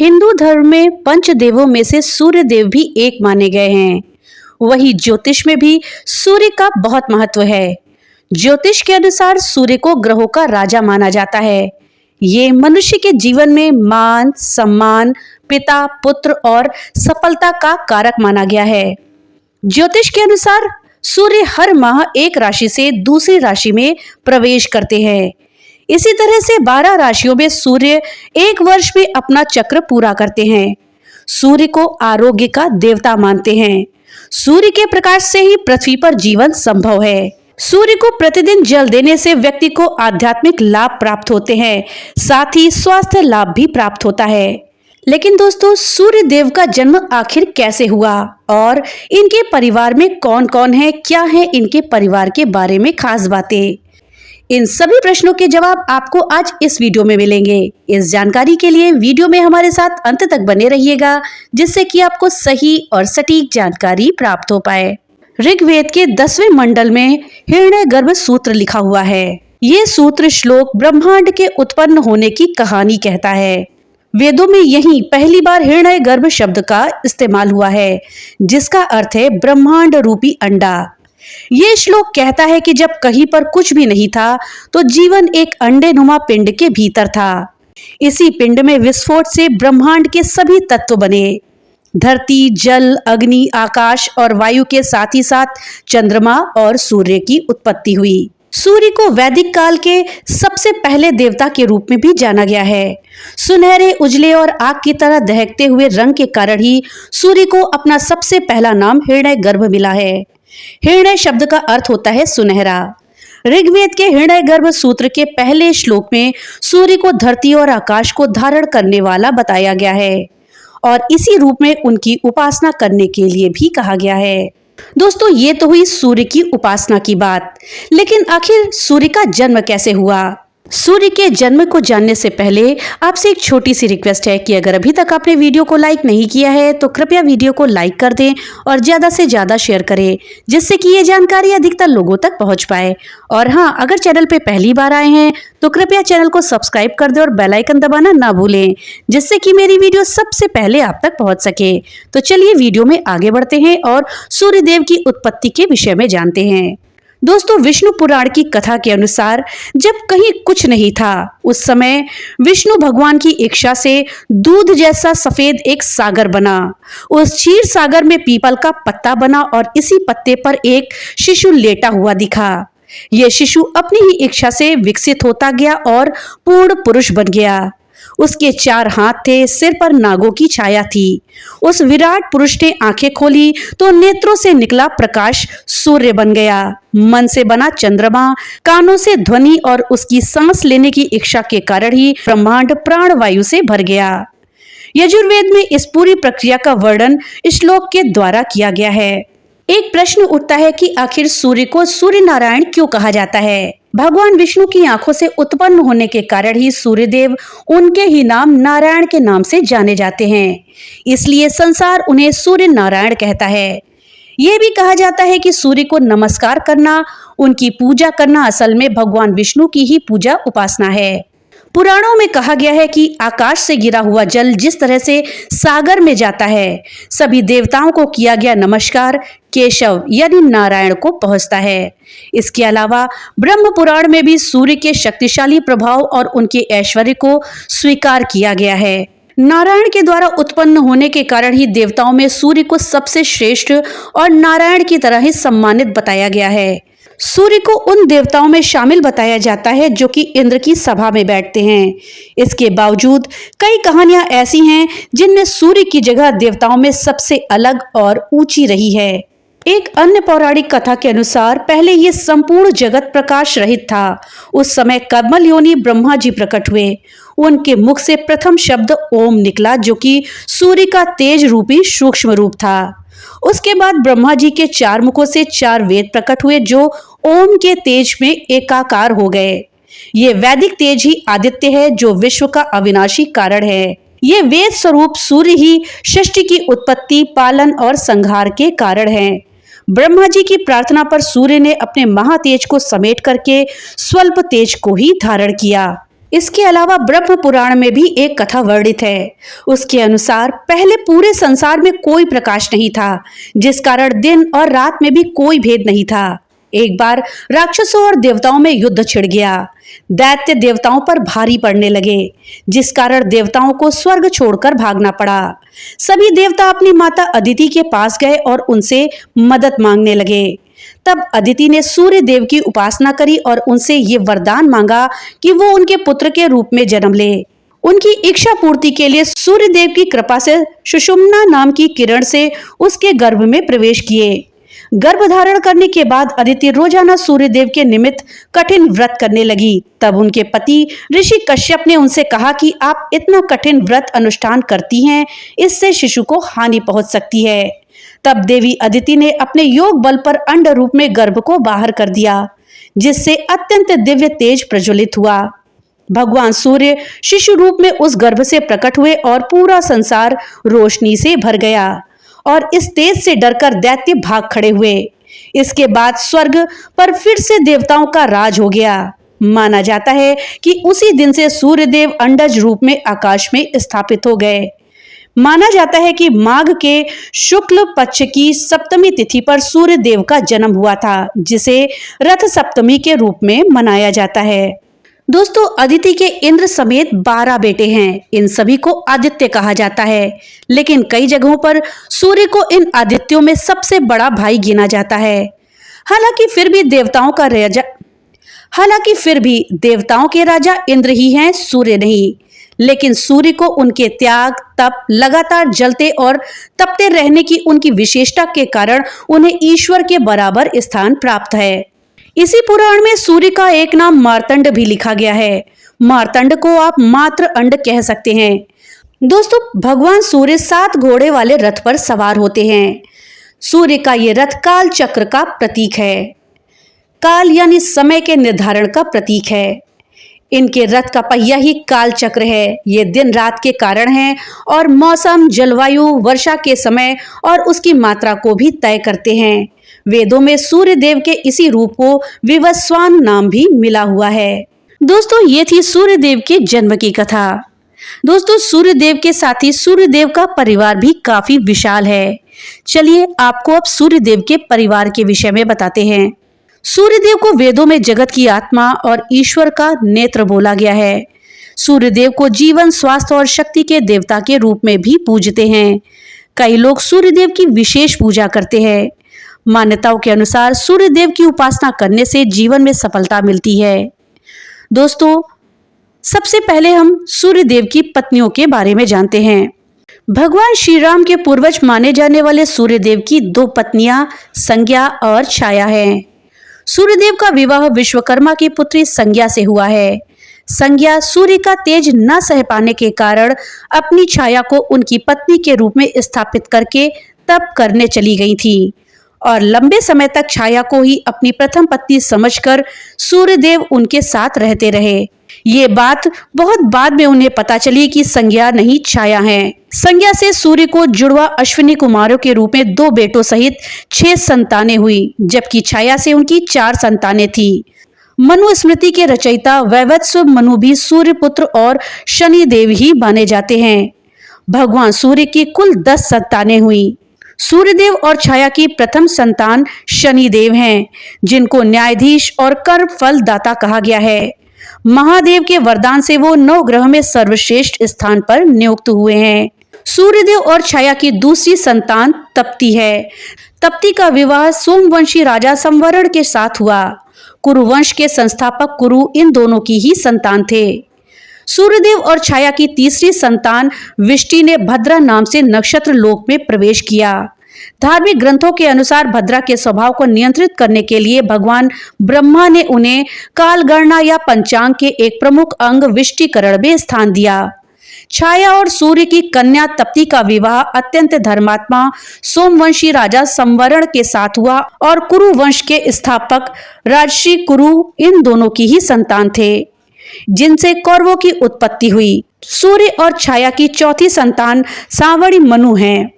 हिंदू धर्म में पंचदेवों में से सूर्य देव भी एक माने गए हैं। वही ज्योतिष में भी सूर्य का बहुत महत्व है। ज्योतिष के अनुसार सूर्य को ग्रहों का राजा माना जाता है। ये मनुष्य के जीवन में मान, सम्मान, पिता, पुत्र और सफलता का कारक माना गया है। ज्योतिष के अनुसार सूर्य हर माह एक राशि से दूसरी राशि में प्रवेश करते हैं। इसी तरह से 12 राशियों में सूर्य एक वर्ष में अपना चक्र पूरा करते हैं। सूर्य को आरोग्य का देवता मानते हैं। सूर्य के प्रकाश से ही पृथ्वी पर जीवन संभव है। सूर्य को प्रतिदिन जल देने से व्यक्ति को आध्यात्मिक लाभ प्राप्त होते हैं, साथ ही स्वास्थ्य लाभ भी प्राप्त होता है। लेकिन दोस्तों, सूर्य देव का जन्म आखिर कैसे हुआ और इनके परिवार में कौन कौन है, क्या है इनके परिवार के बारे में खास बातें, इन सभी प्रश्नों के जवाब आपको आज इस वीडियो में मिलेंगे। इस जानकारी के लिए वीडियो में हमारे साथ अंत तक बने रहिएगा, जिससे कि आपको सही और सटीक जानकारी प्राप्त हो पाए। ऋग्वेद के 10वें मंडल में हिरण्यगर्भ सूत्र लिखा हुआ है। ये सूत्र श्लोक ब्रह्मांड के उत्पन्न होने की कहानी कहता है। वेदों में यही पहली बार हिरण्यगर्भ शब्द का इस्तेमाल हुआ है, जिसका अर्थ है ब्रह्मांड रूपी अंडा। ये श्लोक कहता है कि जब कहीं पर कुछ भी नहीं था तो जीवन एक अंडेनुमा पिंड के भीतर था। इसी पिंड में विस्फोट से ब्रह्मांड के सभी तत्व बने। धरती, जल, अग्नि, आकाश और वायु के साथ ही साथ चंद्रमा और सूर्य की उत्पत्ति हुई। सूर्य को वैदिक काल के सबसे पहले देवता के रूप में भी जाना गया है। सुनहरे, उजले और आग की तरह दहकते हुए रंग के कारण ही सूर्य को अपना सबसे पहला नाम हिरण्यगर्भ मिला है। हिरण्य शब्द का अर्थ होता है सुनहरा। ऋग्वेद के हिरण्यगर्भ सूत्र के पहले श्लोक में सूर्य को धरती और आकाश को धारण करने वाला बताया गया है और इसी रूप में उनकी उपासना करने के लिए भी कहा गया है। दोस्तों, ये तो हुई सूर्य की उपासना की बात, लेकिन आखिर सूर्य का जन्म कैसे हुआ? सूर्य के जन्म को जानने से पहले आपसे एक छोटी सी रिक्वेस्ट है कि अगर अभी तक आपने वीडियो को लाइक नहीं किया है तो कृपया वीडियो को लाइक कर दें और ज़्यादा से ज़्यादा शेयर करें, जिससे कि ये जानकारी अधिकतर लोगों तक पहुंच पाए। और हाँ, अगर चैनल पे पहली बार आए हैं तो कृपया चैनल को सब्सक्राइब कर दें और बेल आइकन दबाना ना भूलें, जिससे कि मेरी वीडियो सबसे पहले आप तक पहुँच सके। तो चलिए वीडियो में आगे बढ़ते हैं और सूर्यदेव की उत्पत्ति के विषय में जानते हैं। दोस्तों, विष्णु पुराण की कथा के अनुसार जब कहीं कुछ नहीं था, उस समय विष्णु भगवान की इच्छा से दूध जैसा सफेद एक सागर बना। उस क्षीर सागर में पीपल का पत्ता बना और इसी पत्ते पर एक शिशु लेटा हुआ दिखा। यह शिशु अपनी ही इच्छा से विकसित होता गया और पूर्ण पुरुष बन गया। उसके 4 हाथ थे, सिर पर नागों की छाया थी। उस विराट पुरुष ने आंखें खोली तो नेत्रों से निकला प्रकाश सूर्य बन गया। मन से बना चंद्रमा, कानों से ध्वनि और उसकी सांस लेने की इच्छा के कारण ही ब्रह्मांड प्राण वायु से भर गया। यजुर्वेद में इस पूरी प्रक्रिया का वर्णन श्लोक के द्वारा किया गया है। एक प्रश्न उठता है कि आखिर सूर्य को सूर्य नारायण क्यों कहा जाता है? भगवान विष्णु की आंखों से उत्पन्न होने के कारण ही सूर्यदेव उनके ही नाम नारायण के नाम से जाने जाते हैं, इसलिए संसार उन्हें सूर्य नारायण कहता है। यह भी कहा जाता है कि सूर्य को नमस्कार करना, उनकी पूजा करना असल में भगवान विष्णु की ही पूजा उपासना है। पुराणों में कहा गया है कि आकाश से गिरा हुआ जल जिस तरह से सागर में जाता है, सभी देवताओं को किया गया नमस्कार केशव यानी नारायण को पहुंचता है। इसके अलावा ब्रह्म पुराण में भी सूर्य के शक्तिशाली प्रभाव और उनके ऐश्वर्य को स्वीकार किया गया है। नारायण के द्वारा उत्पन्न होने के कारण ही देवताओं में सूर्य को सबसे श्रेष्ठ और नारायण की तरह ही सम्मानित बताया गया है। सूर्य को उन देवताओं में शामिल बताया जाता है जो कि इंद्र की सभा में बैठते हैं। इसके बावजूद कई कहानियां ऐसी हैं जिनमें सूर्य की जगह देवताओं में सबसे अलग और ऊंची रही है। एक अन्य पौराणिक कथा के अनुसार पहले ये संपूर्ण जगत प्रकाश रहित था। उस समय कमल योनि ब्रह्मा जी प्रकट हुए। उनके मुख से प्रथम शब्द ओम निकला, जो कि सूर्य का तेज रूपी सूक्ष्म रूप था। उसके बाद ब्रह्मा जी के 4 मुखों से 4 वेद प्रकट हुए, जो ओम के तेज में एकाकार हो गए। ये वैदिक तेज ही आदित्य है, जो विश्व का अविनाशी कारण है। ये वेद स्वरूप सूर्य ही सृष्टि की उत्पत्ति, पालन और संहार के कारण है। ब्रह्मा जी की प्रार्थना पर सूर्य ने अपने महातेज को समेट करके स्वल्प तेज को ही धारण किया। इसके अलावा ब्रह्म पुराण में भी एक कथा वर्णित है। उसके अनुसार पहले पूरे संसार में कोई प्रकाश नहीं था, जिस कारण दिन और रात में भी कोई भेद नहीं था। एक बार राक्षसों और देवताओं में युद्ध छिड़ गया। दैत्य देवताओं पर भारी पड़ने लगे, जिस कारण देवताओं को स्वर्ग छोड़कर भागना पड़ा। सभी देवता अपनी माता अदिति के पास गए और उनसे मदद मांगने लगे। तब अदिति ने सूर्य देव की उपासना करी और उनसे ये वरदान मांगा कि वो उनके पुत्र के रूप में जन्म ले। उनकी इच्छा पूर्ति के लिए सूर्य देव की कृपा से सुषुम्ना नाम की किरण से उसके गर्भ में प्रवेश किए। गर्भ धारण करने के बाद अदिति रोजाना सूर्य देव के निमित्त कठिन व्रत करने लगी। तब उनके पति ऋषि कश्यप ने उनसे कहा कि आप इतना कठिन व्रत अनुष्ठान करती हैं, इससे शिशु को हानि पहुंच सकती है। तब देवी अदिति ने अपने योग बल पर अंड रूप में गर्भ को बाहर कर दिया, जिससे अत्यंत दिव्य तेज प्रज्वलित हुआ। भगवान सूर्य शिशु रूप में उस गर्भ से प्रकट हुए और पूरा संसार रोशनी से भर गया और इस तेज से डरकर दैत्य भाग खड़े हुए। इसके बाद स्वर्ग पर फिर से देवताओं का राज हो गया। माना जाता है कि उसी दिन से सूर्य देव अंडज रूप में आकाश में स्थापित हो गए। माना जाता है कि माघ के शुक्ल पक्ष की सप्तमी तिथि पर सूर्य देव का जन्म हुआ था, जिसे रथ सप्तमी के रूप में मनाया जाता है। दोस्तों, अदिति के इंद्र समेत 12 बेटे हैं। इन सभी को आदित्य कहा जाता है, लेकिन कई जगहों पर सूर्य को इन आदित्यों में सबसे बड़ा भाई गिना जाता है। हालांकि फिर भी देवताओं के राजा इंद्र ही हैं, सूर्य नहीं। लेकिन सूर्य को उनके त्याग, तप, लगातार जलते और तपते रहने की उनकी विशेषता के कारण उन्हें ईश्वर के बराबर स्थान प्राप्त है। इसी पुराण में सूर्य का एक नाम मार्तंड भी लिखा गया है। मार्तंड को आप मात्र अंड कह सकते हैं। दोस्तों, भगवान सूर्य 7 घोड़े वाले रथ पर सवार होते हैं। सूर्य का ये रथ काल चक्र का प्रतीक है। काल यानी समय के निर्धारण का प्रतीक है। इनके रथ का पहिया ही काल चक्र है। ये दिन रात के कारण है और मौसम, जलवायु, वर्षा के समय और उसकी मात्रा को भी तय करते हैं। वेदों में सूर्य देव के इसी रूप को विवस्वान नाम भी मिला हुआ है। दोस्तों, ये थी सूर्य देव के जन्म की कथा। दोस्तों, सूर्य देव के साथ ही सूर्य देव का परिवार भी काफी विशाल है। चलिए आपको अब सूर्य देव के परिवार के विषय में बताते हैं। सूर्यदेव को वेदों में जगत की आत्मा और ईश्वर का नेत्र बोला गया है। सूर्यदेव को जीवन, स्वास्थ्य और शक्ति के देवता के रूप में भी पूजते हैं। कई लोग सूर्यदेव की विशेष पूजा करते हैं। मान्यताओं के अनुसार सूर्यदेव की उपासना करने से जीवन में सफलता मिलती है। दोस्तों, सबसे पहले हम सूर्यदेव की पत्नियों के बारे में जानते हैं। भगवान श्री राम के पूर्वज माने जाने वाले सूर्यदेव की 2 पत्नियां संज्ञा और छाया हैं। सूर्यदेव का विवाह विश्वकर्मा की पुत्री संज्ञा से हुआ है। संज्ञा सूर्य का तेज न सह पाने के कारण अपनी छाया को उनकी पत्नी के रूप में स्थापित करके तप करने चली गई थी और लंबे समय तक छाया को ही अपनी प्रथम पत्नी समझकर सूर्यदेव उनके साथ रहते रहे। ये बात बहुत बाद में उन्हें पता चली कि संज्ञा नहीं, छाया है। संज्ञा से सूर्य को जुड़वा अश्विनी कुमारों के रूप में 2 बेटों सहित 6 संतानें हुई, जबकि छाया से उनकी 4 संतानें थी। मनु स्मृति के रचयिता वैवत्स मनु भी सूर्य पुत्र और शनि देव ही माने जाते हैं। भगवान सूर्य की कुल 10 संतानें हुई। सूर्यदेव और छाया की प्रथम संतान शनिदेव हैं, जिनको न्यायाधीश और कर्म फल दाता कहा गया है। महादेव के वरदान से वो 9 ग्रह में सर्वश्रेष्ठ स्थान पर नियुक्त हुए हैं। सूर्यदेव और छाया की दूसरी संतान तप्ती है। तप्ती का विवाह सोमवंशी राजा संवरण के साथ हुआ। कुरुवंश के संस्थापक कुरु इन दोनों की ही संतान थे। सूर्यदेव और छाया की तीसरी संतान विष्टि ने भद्रा नाम से नक्षत्र लोक में प्रवेश किया। धार्मिक ग्रंथों के अनुसार भद्रा के स्वभाव को नियंत्रित करने के लिए भगवान ब्रह्मा ने उन्हें कालगणना या पंचांग के एक प्रमुख अंग विष्टिकरण में स्थान दिया। छाया और सूर्य की कन्या तप्ती का विवाह अत्यंत धर्मात्मा सोमवंशी राजा संवरण के साथ हुआ और कुरु वंश के स्थापक राजर्षि कुरु इन दोनों की ही संतान थे, जिनसे कौरवों की उत्पत्ति हुई। सूर्य और छाया की चौथी संतान सांवरी मनु हैं।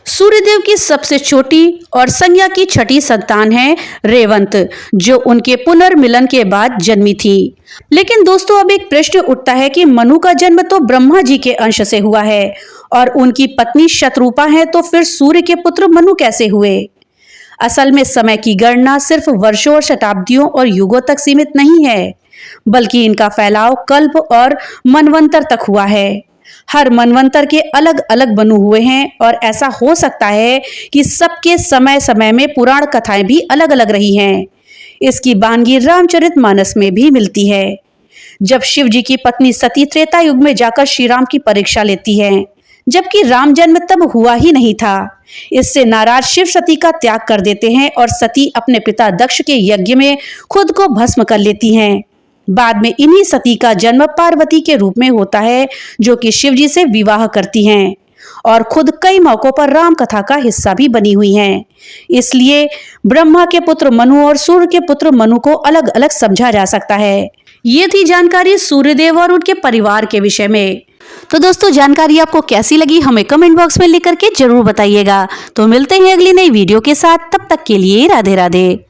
सूर्यदेव की सबसे छोटी और संज्ञा की छठी संतान है रेवंत, जो उनके पुनर्मिलन के बाद जन्मी थी। लेकिन दोस्तों, अब एक प्रश्न उठता है कि मनु का जन्म तो ब्रह्मा जी के अंश से हुआ है और उनकी पत्नी शतरूपा है, तो फिर सूर्य के पुत्र मनु कैसे हुए? असल में समय की गणना सिर्फ वर्षों और शताब्दियों और युगों तक सीमित नहीं है, बल्कि इनका फैलाव कल्प और मनवंतर तक हुआ है। हर मनवंतर के अलग अलग मनु हुए हैं और ऐसा हो सकता है कि सबके समय समय में पुराण कथाएं भी अलग अलग रही हैं। इसकी बानगी रामचरितमानस में भी मिलती है। जब शिव जी की पत्नी सती त्रेता युग में जाकर श्री राम की परीक्षा लेती है, जबकि राम जन्म तब हुआ ही नहीं था। इससे नाराज शिव सती का त्याग कर देते हैं और सती अपने पिता दक्ष के यज्ञ में खुद को भस्म कर लेती हैं। बाद में इन्हीं सती का जन्म पार्वती के रूप में होता है, जो कि शिव जी से विवाह करती हैं और खुद कई मौकों पर राम कथा का हिस्सा भी बनी हुई हैं। इसलिए ब्रह्मा के पुत्र मनु और सूर्य के पुत्र मनु को अलग अलग समझा जा सकता है। ये थी जानकारी सूर्यदेव और उनके परिवार के विषय में। तो दोस्तों, जानकारी आपको कैसी लगी हमें कमेंट बॉक्स में लिख करके जरूर बताइएगा। तो मिलते हैं अगली नई वीडियो के साथ, तब तक के लिए राधे राधे।